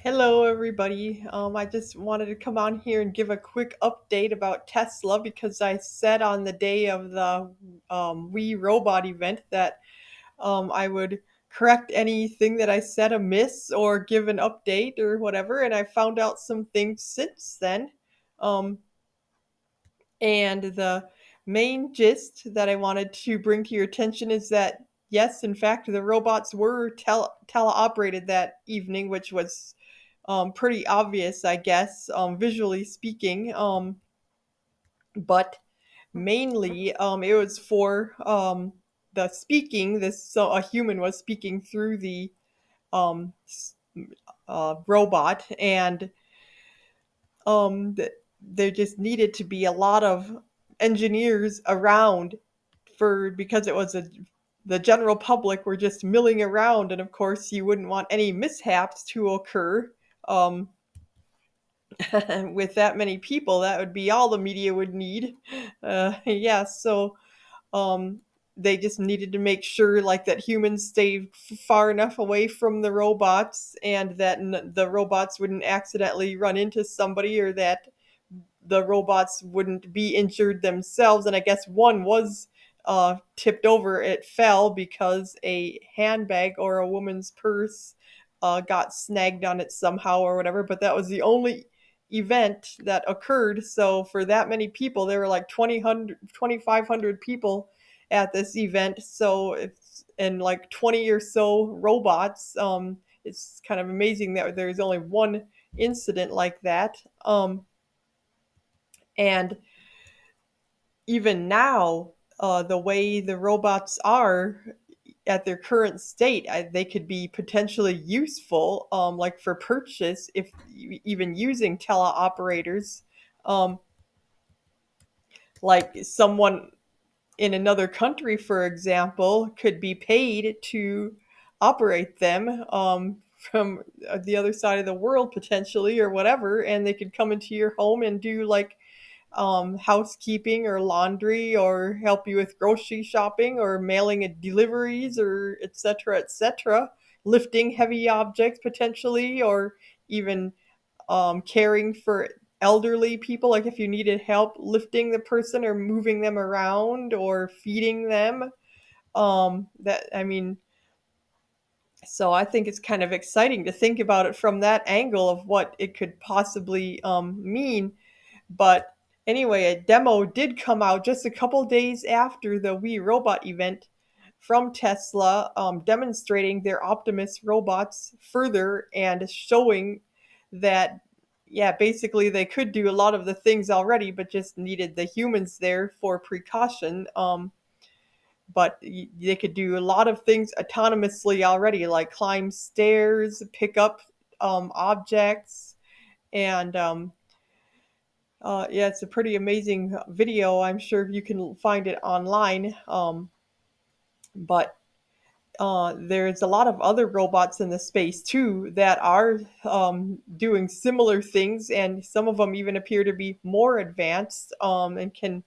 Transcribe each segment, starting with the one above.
Hello, everybody. I just wanted to come on here and give a quick update about Tesla because I said on the day of the We Robot event that I would correct anything that I said amiss or give an update or whatever. And I found out some things since then. Um, and the main gist that I wanted to bring to your attention is that, yes, in fact, the robots were teleoperated that evening, which was pretty obvious, I guess, visually speaking. But mainly, it was for the speaking. So a human was speaking through the um, robot, and there just needed to be a lot of engineers around for because it was the general public were just milling around, and of course you wouldn't want any mishaps to occur. Um, with that many people, that would be all the media would need. Yeah, so um, they just needed to make sure like that humans stayed far enough away from the robots and that the robots wouldn't accidentally run into somebody or that the robots wouldn't be injured themselves. And I guess one was tipped over. It fell because a handbag or a woman's purse got snagged on it somehow or whatever. But that was the only event that occurred. So for that many people, there were like 2,500 people at this event. So it's and like 20 or so robots. It's kind of amazing that there's only one incident like that. And even now, the way the robots are at their current state, they could be potentially useful, like for purchase, if even using teleoperators. Um, like someone in another country, for example, could be paid to operate them from the other side of the world, potentially, or whatever, and they could come into your home and do like housekeeping or laundry or help you with grocery shopping or mailing deliveries or etc etc, lifting heavy objects potentially, or even caring for elderly people, like if you needed help lifting the person or moving them around or feeding them. That I mean, so I think it's kind of exciting to think about it from that angle of what it could possibly mean. But anyway, a demo did come out just a couple days after the We Robot event from Tesla, demonstrating their Optimus robots further and showing that, yeah, basically they could do a lot of the things already, but just needed the humans there for precaution. But they could do a lot of things autonomously already, like climb stairs, pick up objects, and yeah, it's a pretty amazing video. I'm sure you can find it online. But there's a lot of other robots in the space too that are doing similar things, and some of them even appear to be more advanced and can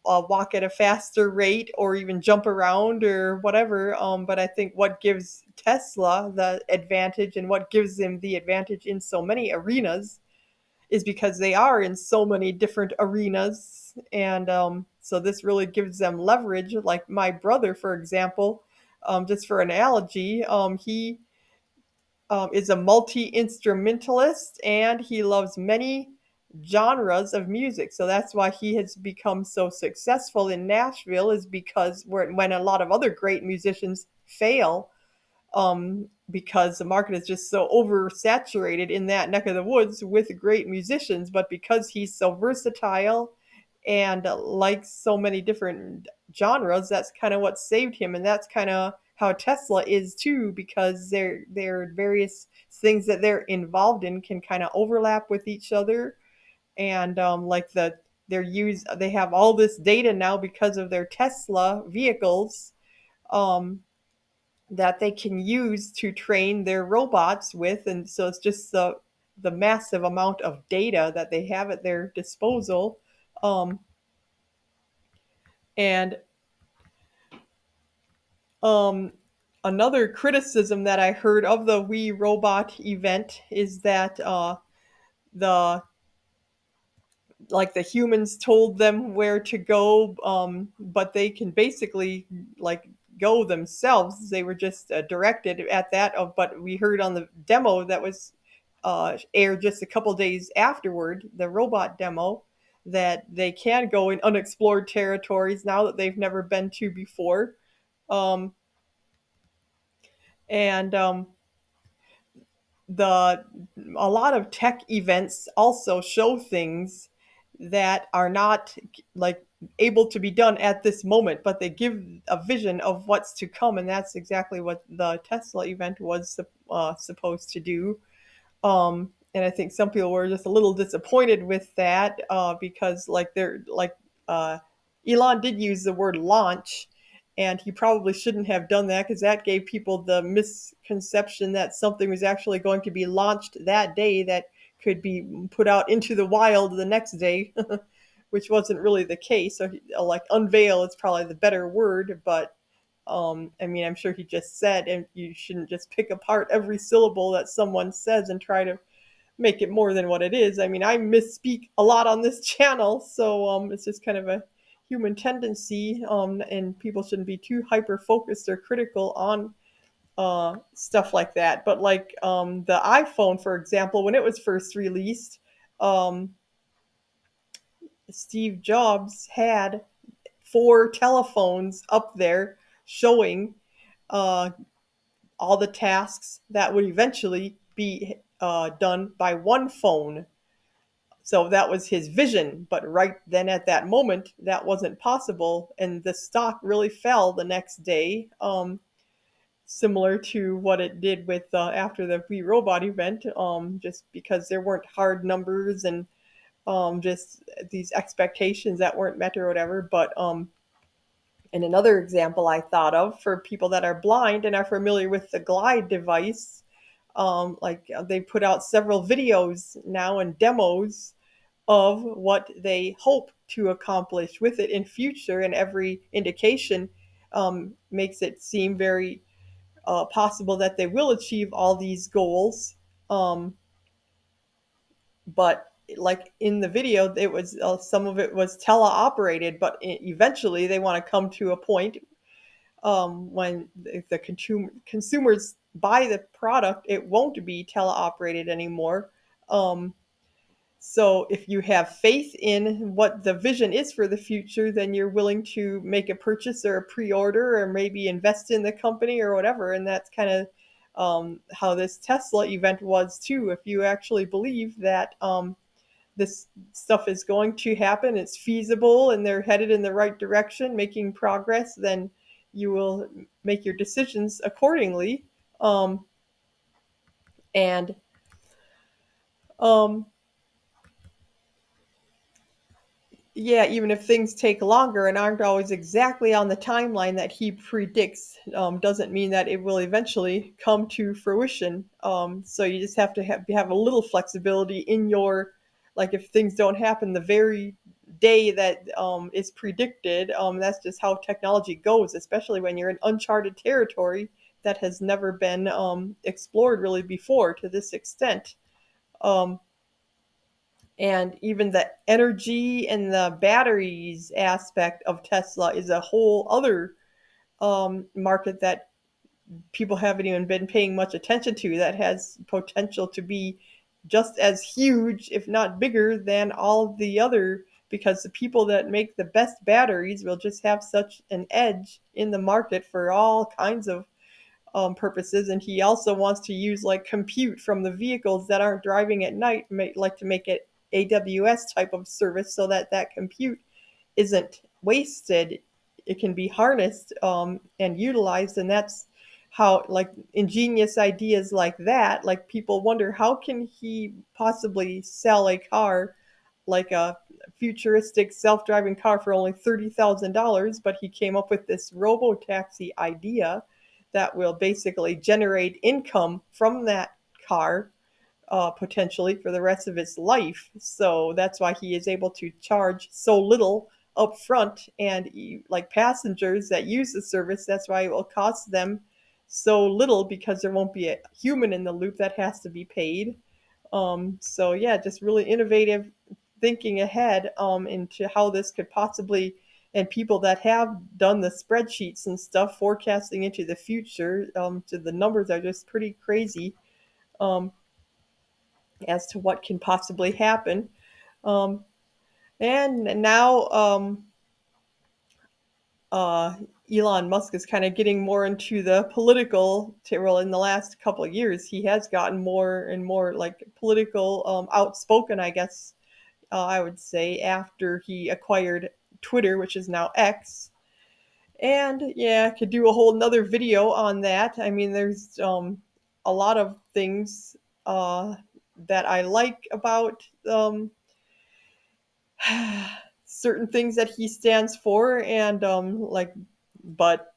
walk at a faster rate or even jump around or whatever. But I think what gives Tesla the advantage and what gives them the advantage in so many arenas is because they are in so many different arenas. And so this really gives them leverage. Like my brother, for example, just for analogy, he is a multi instrumentalist and he loves many genres of music. So that's why he has become so successful in Nashville, is because when a lot of other great musicians fail, because the market is just so oversaturated in that neck of the woods with great musicians. But because he's so versatile and likes so many different genres, that's kind of what saved him, and that's kind of how Tesla is too, because their various things that they're involved in can kind of overlap with each other, and like they have all this data now because of their Tesla vehicles. Um, that they can use to train their robots with, and so it's just the massive amount of data that they have at their disposal. Um, and um, Another criticism that I heard of the We Robot event is that the the humans told them where to go, but they can basically like go themselves. They were just directed at that. But we heard on the demo that was aired just a couple days afterward, the robot demo, that they can go in unexplored territories now that they've never been to before. Um, and the A lot of tech events also show things that are not like able to be done at this moment, but they give a vision of what's to come, and that's exactly what the Tesla event was supposed to do. And I think some people were just a little disappointed with that because, uh, Elon did use the word launch, and he probably shouldn't have done that because that gave people the misconception that something was actually going to be launched that day that could be put out into the wild the next day, which wasn't really the case. So, like, unveil is probably the better word, but I mean, I'm sure he just said, and you shouldn't just pick apart every syllable that someone says and try to make it more than what it is. I mean, I misspeak a lot on this channel, so it's just kind of a human tendency, and people shouldn't be too hyper focused or critical on stuff like that. But like the iPhone, for example, when it was first released, um, Steve Jobs had four telephones up there showing uh, all the tasks that would eventually be done by one phone. So that was his vision. But right then at that moment, that wasn't possible. And the stock really fell the next day, similar to what it did with after the We Robot event, just because there weren't hard numbers and just these expectations that weren't met or whatever. But and another example I thought of for people that are blind and are familiar with the Glide device, they put out several videos now and demos of what they hope to accomplish with it in future, and every indication makes it seem very possible that they will achieve all these goals. Um, but like in the video, it was some of it was teleoperated, but eventually they want to come to a point when the consumers buy the product, it won't be teleoperated anymore. Um, So if you have faith in what the vision is for the future, then you're willing to make a purchase or a pre-order or maybe invest in the company or whatever. And that's kind of how this Tesla event was too. If you actually believe that this stuff is going to happen, it's feasible, and they're headed in the right direction, making progress, then you will make your decisions accordingly. Um, and um, Yeah, even if things take longer and aren't always exactly on the timeline that he predicts, doesn't mean that it will eventually come to fruition. So you just have to have a little flexibility in your, like, if things don't happen the very day that is predicted, that's just how technology goes, especially when you're in uncharted territory that has never been explored really before to this extent. Um, and even the energy and the batteries aspect of Tesla is a whole other market that people haven't even been paying much attention to, that has potential to be just as huge, if not bigger, than all the other, because the people that make the best batteries will just have such an edge in the market for all kinds of purposes. And he also wants to use like compute from the vehicles that aren't driving at night, like to make it AWS type of service so that that compute isn't wasted. It can be harnessed and utilized. And that's how, like, ingenious ideas like that, like, people wonder how can he possibly sell a car like a futuristic self-driving car for only $30,000, but he came up with this robo taxi idea that will basically generate income from that car potentially for the rest of its life. So that's why he is able to charge so little up front. And like passengers that use the service, that's why it will cost them so little because there won't be a human in the loop that has to be paid. So yeah, just really innovative thinking ahead into how this could possibly, and people that have done the spreadsheets and stuff forecasting into the future, to the numbers are just pretty crazy um, as to what can possibly happen. Um, and now uh, Elon Musk is kind of getting more into the political. Well, in the last couple of years, he has gotten more and more like political, outspoken, I guess I would say, after he acquired Twitter, which is now X. And yeah, I could do a whole nother video on that. I mean, there's a lot of things uh, that I like about certain things that he stands for, and like, but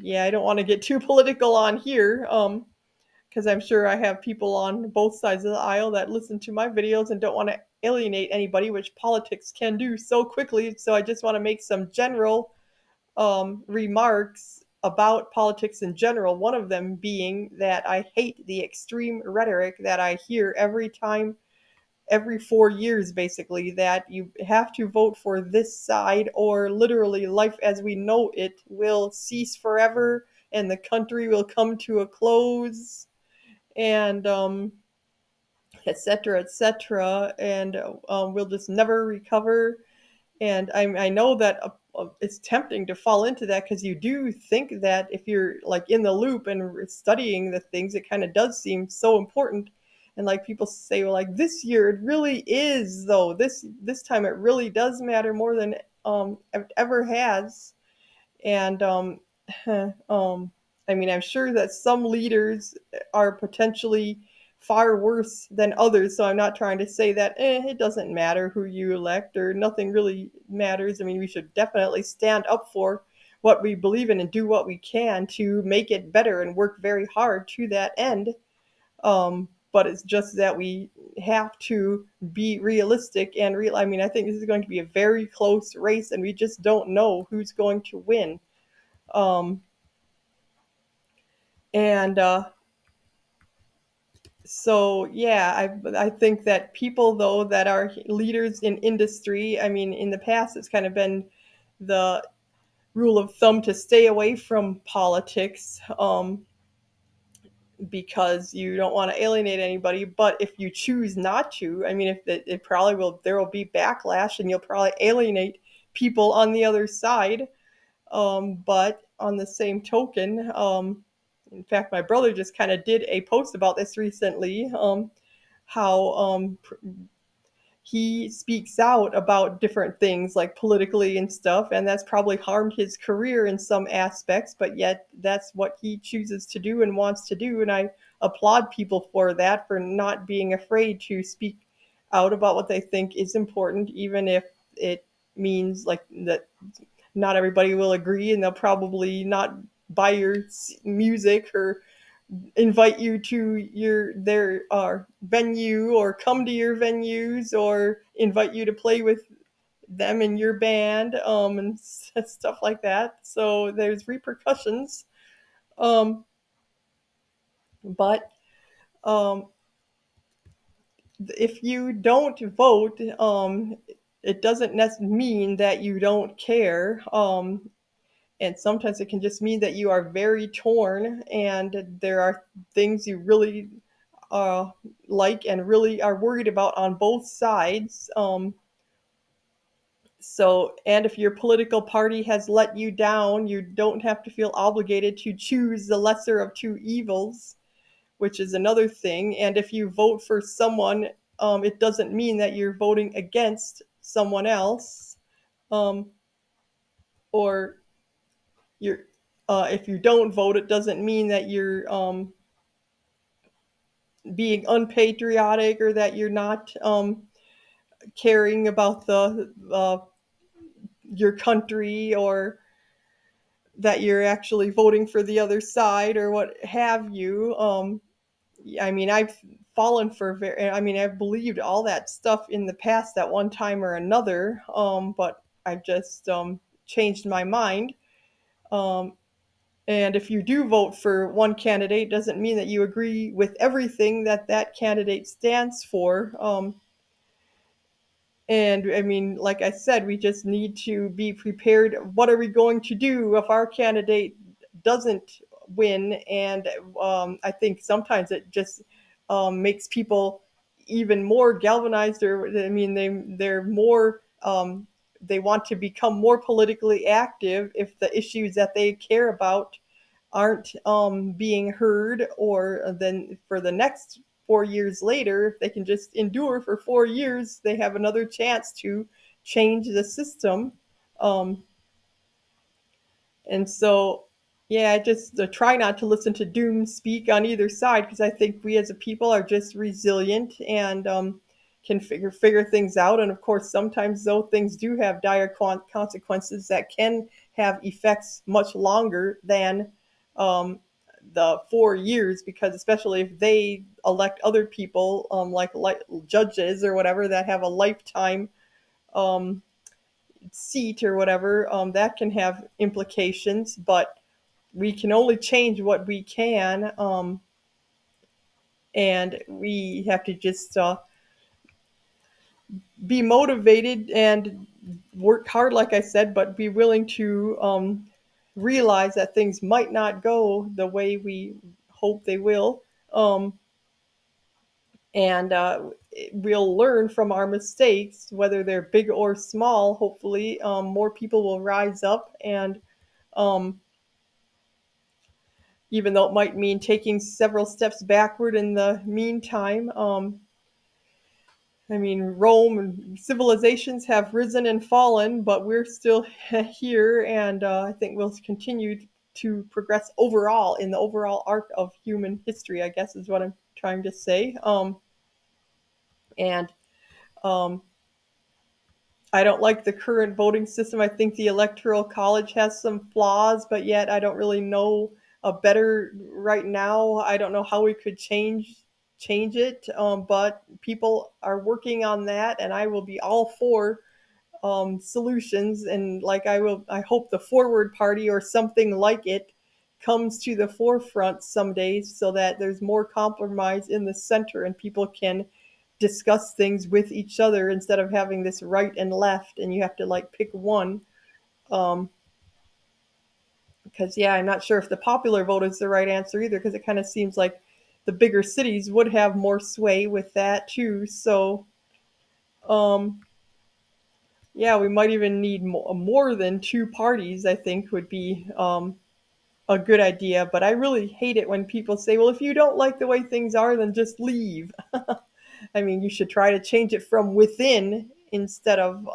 yeah, I don't want to get too political on here. Because I'm sure I have people on both sides of the aisle that listen to my videos and don't want to alienate anybody, which politics can do so quickly. So I just want to make some general remarks about politics in general. One of them being that I hate the extreme rhetoric that I hear every time, every 4 years, basically, that you have to vote for this side or literally life as we know it will cease forever and the country will come to a close, and et cetera, and we'll just never recover. And I know that it's tempting to fall into that because you do think that if you're like in the loop and studying the things, it kind of does seem so important. And like people say, well, like this year it really is though. This time it really does matter more than it ever has. And I mean, I'm sure that some leaders are potentially far worse than others. So I'm not trying to say that it doesn't matter who you elect or nothing really matters. I mean, we should definitely stand up for what we believe in and do what we can to make it better and work very hard to that end. But it's just that we have to be realistic and real. I mean, I think this is going to be a very close race, and we just don't know who's going to win. Um, and So yeah, I think that people though that are leaders in industry, I mean, in the past it's kind of been the rule of thumb to stay away from politics, because you don't want to alienate anybody. But if you choose not to, I mean, if it probably will, there will be backlash, and you'll probably alienate people on the other side. But on the same token, in fact, my brother just kind of did a post about this recently. How he speaks out about different things like politically and stuff, and that's probably harmed his career in some aspects, but yet that's what he chooses to do and wants to do. And I applaud people for that, for not being afraid to speak out about what they think is important, even if it means like that not everybody will agree and they'll probably not buy your music or invite you to their venue or come to your venues or invite you to play with them in your band, and stuff like that. So there's repercussions. Um, but um, if you don't vote, it doesn't mean that you don't care. And sometimes it can just mean that you are very torn and there are things you really uh, like and really are worried about on both sides. And if your political party has let you down, you don't have to feel obligated to choose the lesser of two evils, which is another thing. And if you vote for someone, it doesn't mean that you're voting against someone else, um, or you're if you don't vote, it doesn't mean that you're being unpatriotic or that you're not caring about the your country, or that you're actually voting for the other side or what have you. I mean, I've fallen for I mean, I've believed all that stuff in the past at one time or another, but I've just changed my mind. Um, And if you do vote for one candidate, doesn't mean that you agree with everything that that candidate stands for. And I mean, like I said, we just need to be prepared. What are we going to do if our candidate doesn't win? And I think sometimes it just makes people even more galvanized. Or I mean, they're more they want to become more politically active if the issues that they care about aren't being heard, or then for the next 4 years later, if they can just endure for 4 years, they have another chance to change the system. Um, and so, yeah, I just try not to listen to doom speak on either side, because I think we as a people are just resilient and can figure things out. And of course, sometimes though things do have dire consequences that can have effects much longer than um, the 4 years, because especially if they elect other people like judges or whatever that have a lifetime um, seat or whatever, that can have implications. But we can only change what we can, and we have to just be motivated and work hard, like I said, but be willing to realize that things might not go the way we hope they will. Um, and we'll learn from our mistakes, whether they're big or small. Hopefully, more people will rise up, and um, even though it might mean taking several steps backward in the meantime. I mean, Rome and civilizations have risen and fallen, but we're still here, and I think we'll continue to progress overall in the overall arc of human history, I guess is what I'm trying to say. And um, I don't like the current voting system. I think the Electoral College has some flaws, but yet I don't really know a better right now. I don't know how we could change it, but people are working on that, and I will be all for solutions. And like I hope the Forward Party or something like it comes to the forefront someday, so that there's more compromise in the center and people can discuss things with each other instead of having this right and left and you have to like pick one. um because yeah, I'm not sure if the popular vote is the right answer either, because it kind of seems like the bigger cities would have more sway with that too. So um yeah, we might even need more than two parties, I think would be a good idea. But I really hate it when people say, well, if you don't like the way things are, then just leave. I mean, you should try to change it from within instead of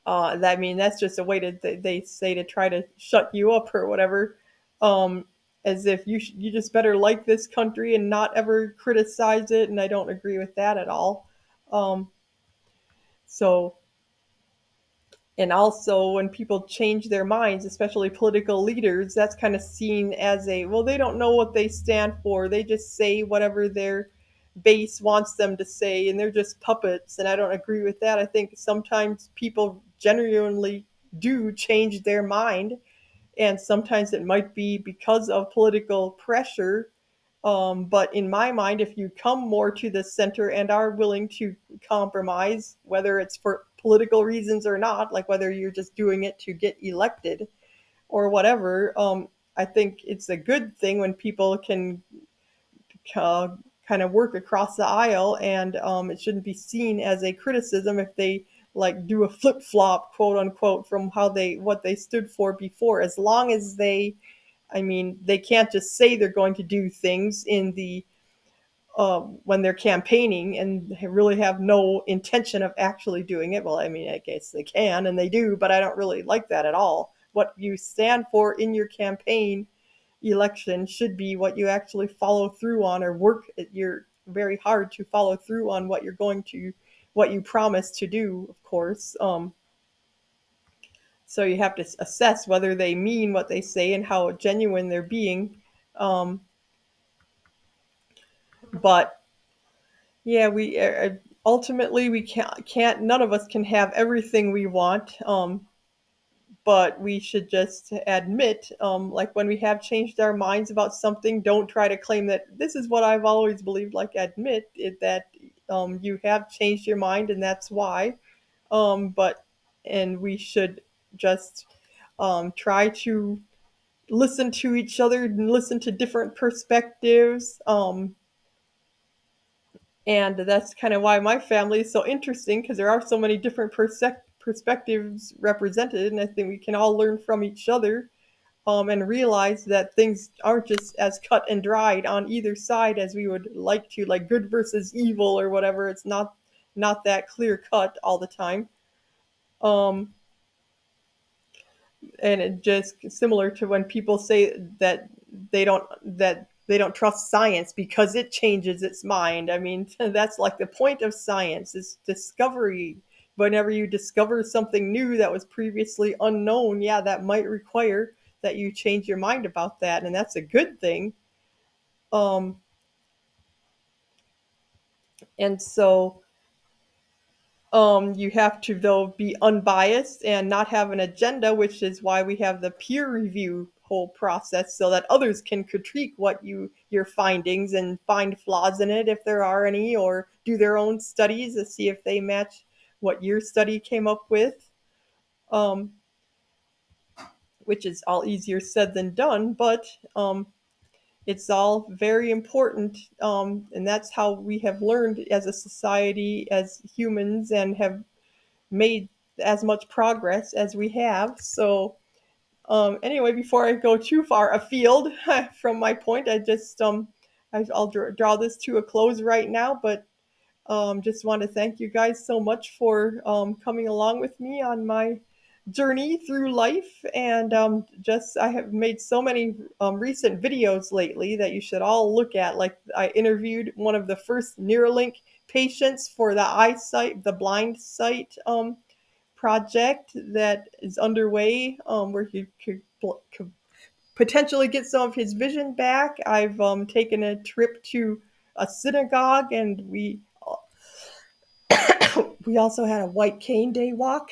I mean, that's just a way to they say to try to shut you up or whatever. Um, as if you just better like this country and not ever criticize it, and I don't agree with that at all. Um, so, and also when people change their minds, especially political leaders, that's kind of seen as a, well, they don't know what they stand for. They just say whatever their base wants them to say, and they're just puppets. And I don't agree with that. I think sometimes people genuinely do change their mind, and sometimes it might be because of political pressure. But in my mind, if you come more to the center and are willing to compromise, whether it's for political reasons or not, like whether you're just doing it to get elected or whatever, I think it's a good thing when people can uh, kind of work across the aisle, and it shouldn't be seen as a criticism if they like do a flip flop, quote unquote, from how they what they stood for before, as long as they, I mean, they can't just say they're going to do things in the when they're campaigning and really have no intention of actually doing it. Well, I mean, I guess they can and they do, but I don't really like that at all. What you stand for in your campaign election should be what you actually follow through on, or work at your very hard to follow through on what you're going to, what you promise to do, of course. So you have to assess whether they mean what they say and how genuine they're being. Um, but yeah, we ultimately we can't none of us can have everything we want. but we should just admit, like when we have changed our minds about something, don't try to claim that this is what I've always believed. Like admit it, that you have changed your mind and that's why. But and we should just try to listen to each other and listen to different perspectives. And that's kind of why my family is so interesting, because there are so many different perspectives represented, and I think we can all learn from each other, and realize that things aren't just as cut and dried on either side as we would like to, like good versus evil or whatever. It's not that clear cut all the time. Um, and it just similar to when people say that they don't trust science because it changes its mind. I mean, that's like the point of science is discovery. Whenever you discover something new that was previously unknown, yeah, that might require that you change your mind about that, and that's a good thing. um and so you have to, though, be unbiased and not have an agenda, which is why we have the peer review whole process, so that others can critique your findings and find flaws in it if there are any, or do their own studies to see if they match what your study came up with. Um, which is all easier said than done, but it's all very important, and that's how we have learned as a society, as humans, and have made as much progress as we have. So, anyway, before I go too far afield from my point, I'll draw this to a close right now. But just want to thank you guys so much for coming along with me on my journey through life. And just I have made so many recent videos lately that you should all look at. Like I interviewed one of the first Neuralink patients for the eyesight, the blind sight project that is underway, where he could potentially get some of his vision back. I've taken a trip to a synagogue, and we also had a white cane day walk,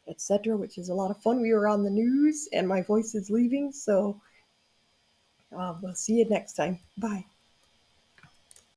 etc., which is a lot of fun. We were on the news, and my voice is leaving, so we'll see you next time. Bye.